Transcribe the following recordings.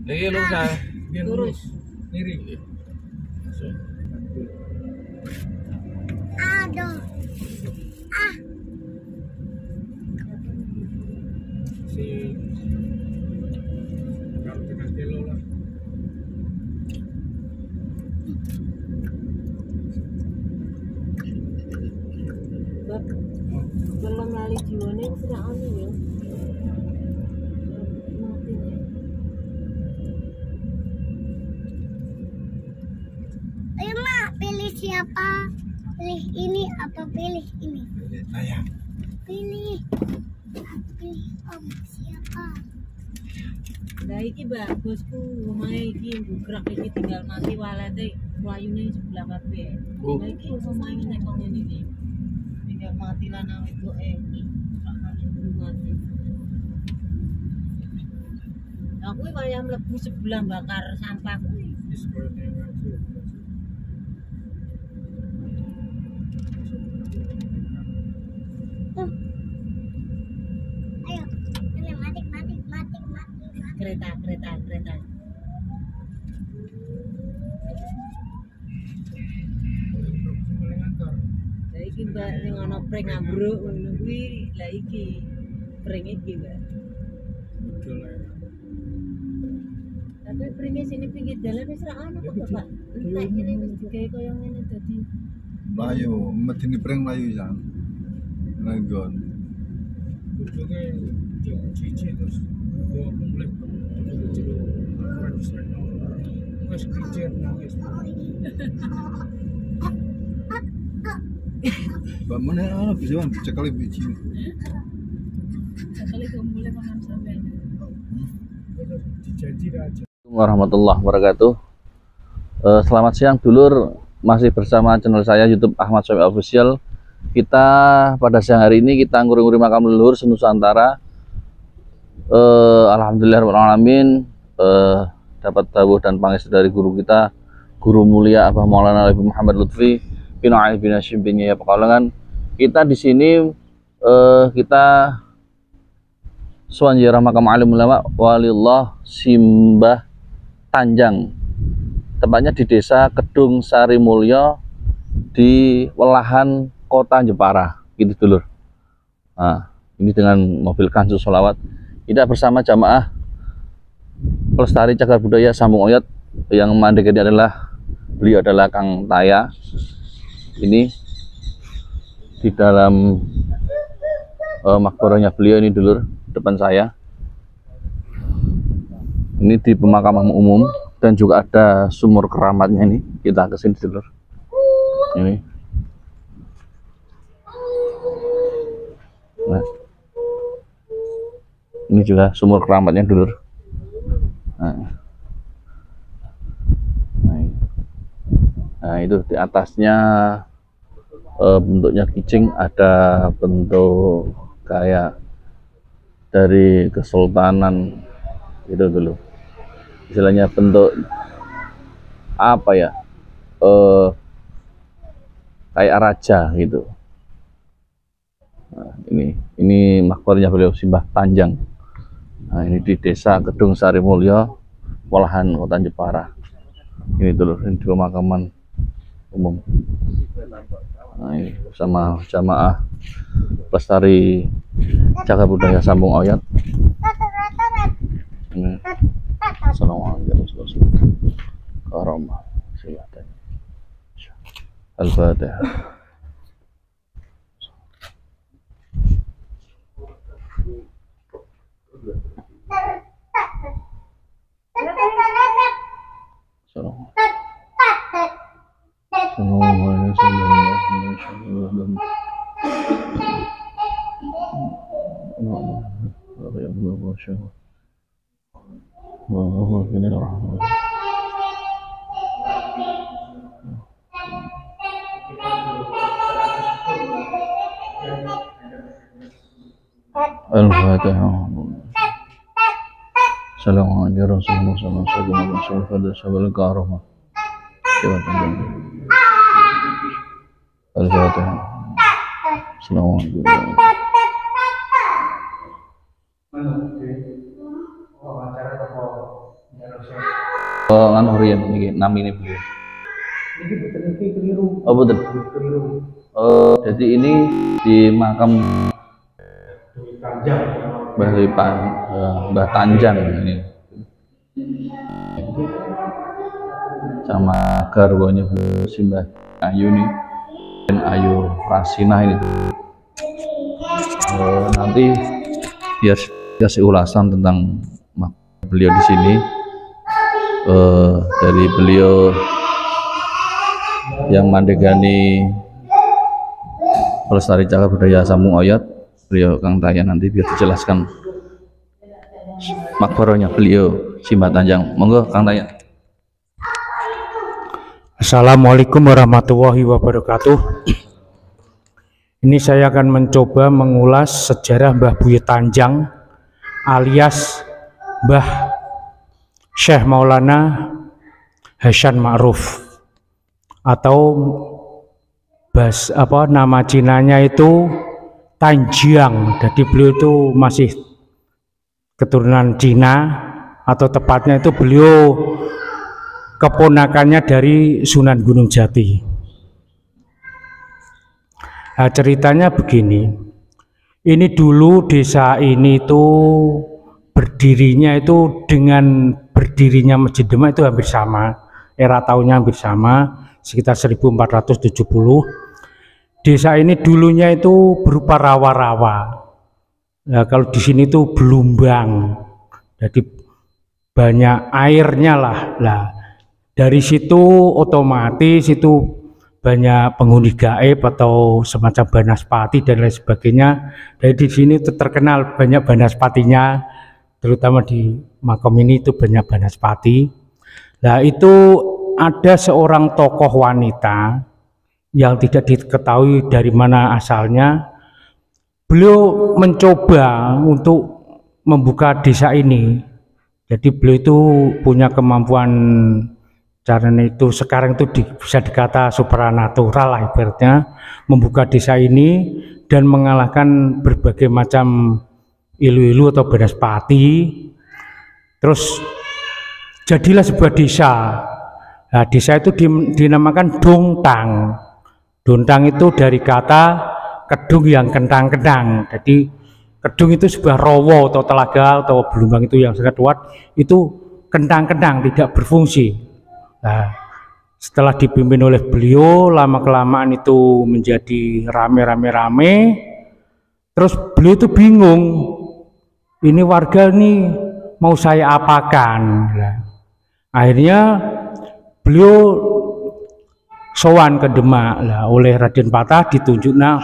Ini lurus ya. Lurus. Kiri. Aduh. Ah. Si kalau 3 kilo lah. Belum lali jiwane sudah anu ya. Ayo mak, pilih siapa? Pilih ini apa pilih ini? Saya. Pilih. Pilih om siapa? Lah iki Mbak, bosku omahe iki nggerak iki tinggal mati walete mlayune sebelah kabeh. Oh. Lah iki omahe nek kok ngene iki. Tinggal mati lan wedoke. Sak mati. Aku wayah mlebu sebelah bakar sampah kuwi. Ayo, pilih mati. Kereta. Lah iki Mbak ning ana pring ambruk ngono kuwi, lah iki pring iki Mbak. Tapi pringe sini pinggir dalan wis ra ono kok Pak. Entek kene wis digawe kaya ngene dadi. Melayu, medine pring melayu ya. Nanggon. Ujungnya cici terus gua mulai kecil terus kecil nangis. Mbak mana ana bisa kan cekali biji. Sekali kok mulai makan sampean. Dijanji aja. Warahmatullahi wabarakatuh. Selamat siang dulur, masih bersama channel saya YouTube Ahmad Syamil Official. Kita pada siang hari ini kita nguri-nguri makam leluhur senusantara. Alhamdulillahirrahmanirrahim, dapat dawuh dan pangestu dari guru kita, Guru Mulia Abah Maulana Habib Muhammad Lutfi bin Ali bin Hashim bin Yahya Pekalongan. Kita di sini kita sowan ziarah makam alim ulama walillah Simbah Tanjang, tempatnya di desa Kedung Sari Mulyo di Welahan Kota Jepara, gitu dulur. Nah, ini dengan mobil kansus sholawat kita bersama jamaah pelestari cagar budaya Sambung Oyot yang mandek ini beliau adalah Kang Taya. Ini di dalam makbarahnya beliau ini dulur, depan saya. Ini di pemakaman umum dan juga ada sumur keramatnya ini. Kita ke sini dulur. Ini. Nah. Ini juga sumur keramatnya dulur. Nah, itu di atasnya bentuknya kicing, ada bentuk kayak dari kesultanan gitu dulu, istilahnya bentuk apa ya, kayak raja gitu. Nah, ini makbarnya beliau Simbah Tanjang. Nah, ini di desa Kedung Sari Mulyo, Welahan Kota Jepara. Ini dulu, ini di pemakaman umum. Nah, ini sama jamaah pelestari cagar budaya Sambung Oyot. Ini Assalamualaikum warahmatullahi wabarakatuh. Al-Fatihah. Al-Fatihah. Assalamualaikum warahmatullahi wabarakatuh. Al-Fatihah. Assalamualaikum. Oh, acara apa? nganu riyen niki namine beliau. Oh betul. Jadi ini di makam Mbah Tanjang ini. Sama garwonya si Mbah Ayu nih, dan Ayu Rasinah ini. Nanti biar kasih ulasan tentang beliau di sini. Dari beliau yang mandegani pelestari cagar budaya Sambung Oyot, beliau Kang Taya, nanti biar dijelaskan makbarohnya beliau si Mbah Tanjang. Monggo Kang Taya. Assalamualaikum warahmatullahi wabarakatuh. Ini saya akan mencoba mengulas sejarah Mbah Buyut Tanjang alias Mbah Syekh Maulana Hasan Ma'ruf, atau nama Cinanya itu Tanjang. Jadi beliau itu masih keturunan Cina, atau tepatnya itu beliau keponakannya dari Sunan Gunung Jati. Nah, ceritanya begini. Ini dulu desa ini tuh berdirinya itu dengan berdirinya Masjid Demak itu hampir sama, era tahunnya hampir sama, sekitar 1470. Desa ini dulunya itu berupa rawa-rawa. Nah, kalau di sini tuh belumbang, jadi banyak airnya lah. Nah, dari situ otomatis itu banyak penghuni gaib atau semacam banaspati dan lain sebagainya. Jadi di sini terkenal banyak banaspatinya, terutama di makam ini itu banyak banaspati. Nah, itu ada seorang tokoh wanita yang tidak diketahui dari mana asalnya. Beliau mencoba untuk membuka desa ini. Jadi beliau itu punya kemampuan, caranya itu sekarang itu bisa dikata supranatural lah ibaratnya, membuka desa ini dan mengalahkan berbagai macam ilu-ilu atau banaspati. Terus jadilah sebuah desa. Nah, desa itu dinamakan Dongtang. Dongtang itu dari kata kedung yang kentang-kentang. Jadi kedung itu sebuah rowo atau telaga atau belumbang itu yang sangat kuat, itu kentang-kentang, tidak berfungsi. Nah, setelah dipimpin oleh beliau, lama-kelamaan itu menjadi rame-rame. Terus beliau itu bingung, ini warga nih mau saya apakan. Nah, akhirnya beliau sowan ke Demak. Nah, oleh Raden Patah ditunjuknya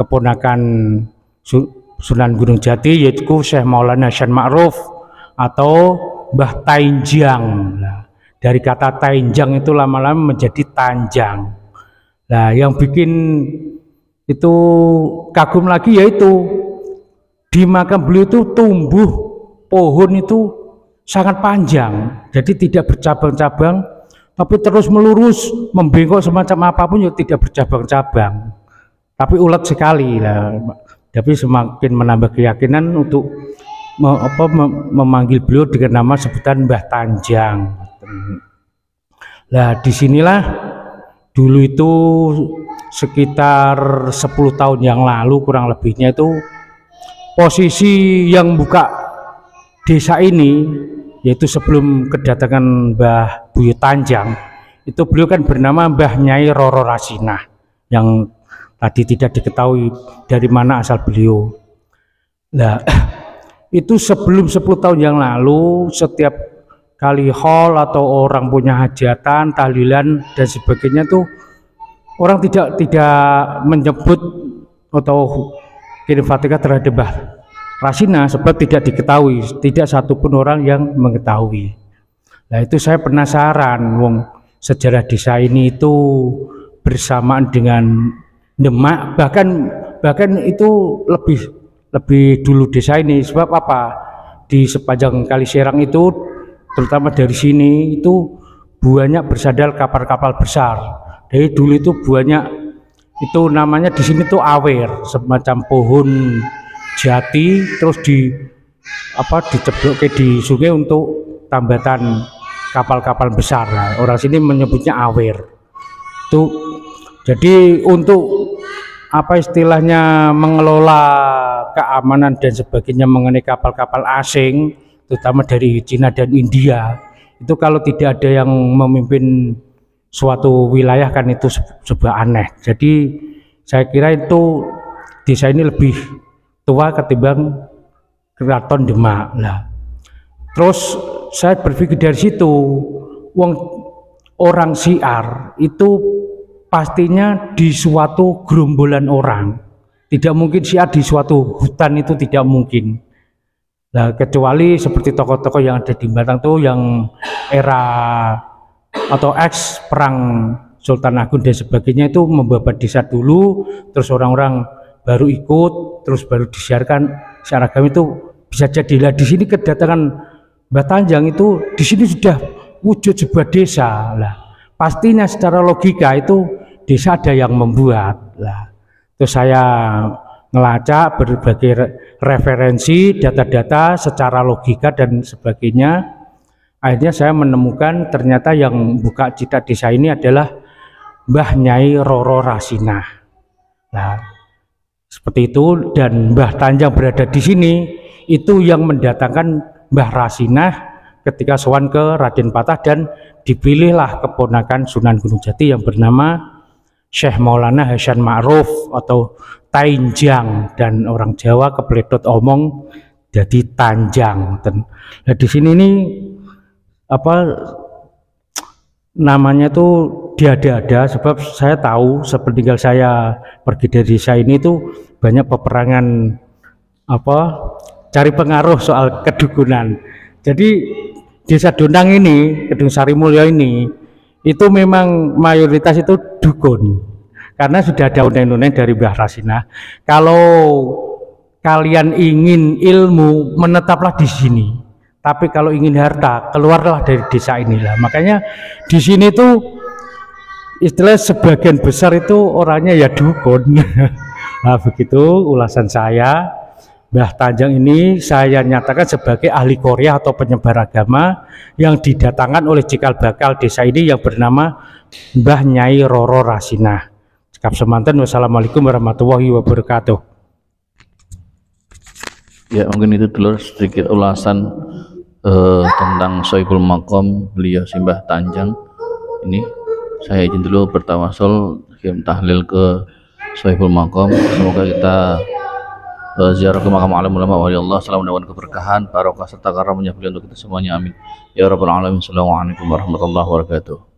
keponakan Sunan Gunung Jati, yaitu Syekh Maulana Hasan Ma'ruf atau Mbah Tanjang. Nah, dari kata Tanjang itu lama-lama menjadi Tanjang. Nah, yang bikin itu kagum lagi yaitu di makam beliau itu tumbuh pohon itu sangat panjang, jadi tidak bercabang-cabang, tapi terus melurus, membengkok semacam apapun ya tidak bercabang-cabang, tapi ulet sekali lah. Tapi semakin menambah keyakinan untuk memanggil beliau dengan nama sebutan Mbah Tanjang. Nah, disinilah dulu itu sekitar 10 tahun yang lalu kurang lebihnya itu posisi yang buka desa ini, yaitu sebelum kedatangan Mbah Buyut Tanjang, itu beliau kan bernama Mbah Nyai Roro Rasinah, yang tadi tidak diketahui dari mana asal beliau. Nah, itu sebelum 10 tahun yang lalu, setiap kali haul atau orang punya hajatan, tahlilan dan sebagainya tuh orang tidak menyebut atau kirim Fatihah terhadap Mbah Rasinah, sebab tidak diketahui, tidak satupun orang yang mengetahui. Nah, itu saya penasaran, wong sejarah desa ini itu bersamaan dengan Demak, bahkan itu lebih dulu desa ini. Sebab apa? Di sepanjang Kali Serang itu, terutama dari sini itu banyak bersandar kapal-kapal besar. Dari dulu itu banyak, itu namanya di sini tuh awer, semacam pohon jati, terus diceblokke di sungai untuk tambatan kapal-kapal besar. Nah, orang sini menyebutnya awer. Itu jadi untuk apa istilahnya mengelola keamanan dan sebagainya mengenai kapal-kapal asing, terutama dari Cina dan India, itu kalau tidak ada yang memimpin suatu wilayah kan itu sebuah aneh. Jadi saya kira itu desa ini lebih tua ketimbang Keraton Demak. Nah, terus saya berpikir dari situ, orang Syiar itu pastinya di suatu gerombolan orang. Tidak mungkin Syiar di suatu hutan, itu tidak mungkin. Nah, kecuali seperti tokoh-tokoh yang ada di Batang tuh yang era atau ex perang Sultan Agung dan sebagainya itu membabat desa dulu, terus orang-orang baru ikut, terus baru disiarkan secara agama. Itu bisa jadilah di sini kedatangan Mbah Tanjang itu di sini sudah wujud sebuah desa. Lah, pastinya secara logika itu desa ada yang membuat. Lah, terus saya ngelacak berbagai referensi, data-data secara logika dan sebagainya. Akhirnya saya menemukan ternyata yang buka cita desa ini adalah Mbah Nyai Roro Rasinah. Nah, seperti itu, dan Mbah Tanjang berada di sini itu yang mendatangkan Mbah Rasinah ketika sowan ke Raden Patah, dan dipilihlah keponakan Sunan Gunung Jati yang bernama Syekh Maulana Hasan Ma'ruf atau Tainjang, dan orang Jawa kepletot omong jadi Tanjang. Nah, di sini nih apa namanya tuh diada-ada, sebab saya tahu sepeninggal saya pergi dari desa ini tuh banyak peperangan apa cari pengaruh soal kedukunan. Jadi desa Donang ini, Kedung Sari Mulyo ini itu memang mayoritas itu dukun, karena sudah ada undang-undang dari Mbah Rasinah. Kalau kalian ingin ilmu, menetaplah di sini. Tapi kalau ingin harta, keluarlah dari desa inilah. Makanya di sini tuh istilah sebagian besar itu orangnya ya dukun. Nah, begitu ulasan saya. Mbah Tanjang ini saya nyatakan sebagai ahli Korea atau penyebar agama yang didatangkan oleh cikal bakal desa ini yang bernama Mbah Nyai Roro Rasinah. Cekap semanten, wassalamualaikum warahmatullahi wabarakatuh. Ya, mungkin itu dulu sedikit ulasan tentang Sohibul Maqam beliau Simbah Tanjang. Ini saya izin dulu bertawasul kirim tahlil ke Sohibul Maqam. Semoga kita ziarah ke makam alim ulama wali Allah, salam dan keberkahan, barokah serta karunia beliau untuk kita semuanya, amin ya rabbal alamin. Assalamualaikum warahmatullahi wabarakatuh.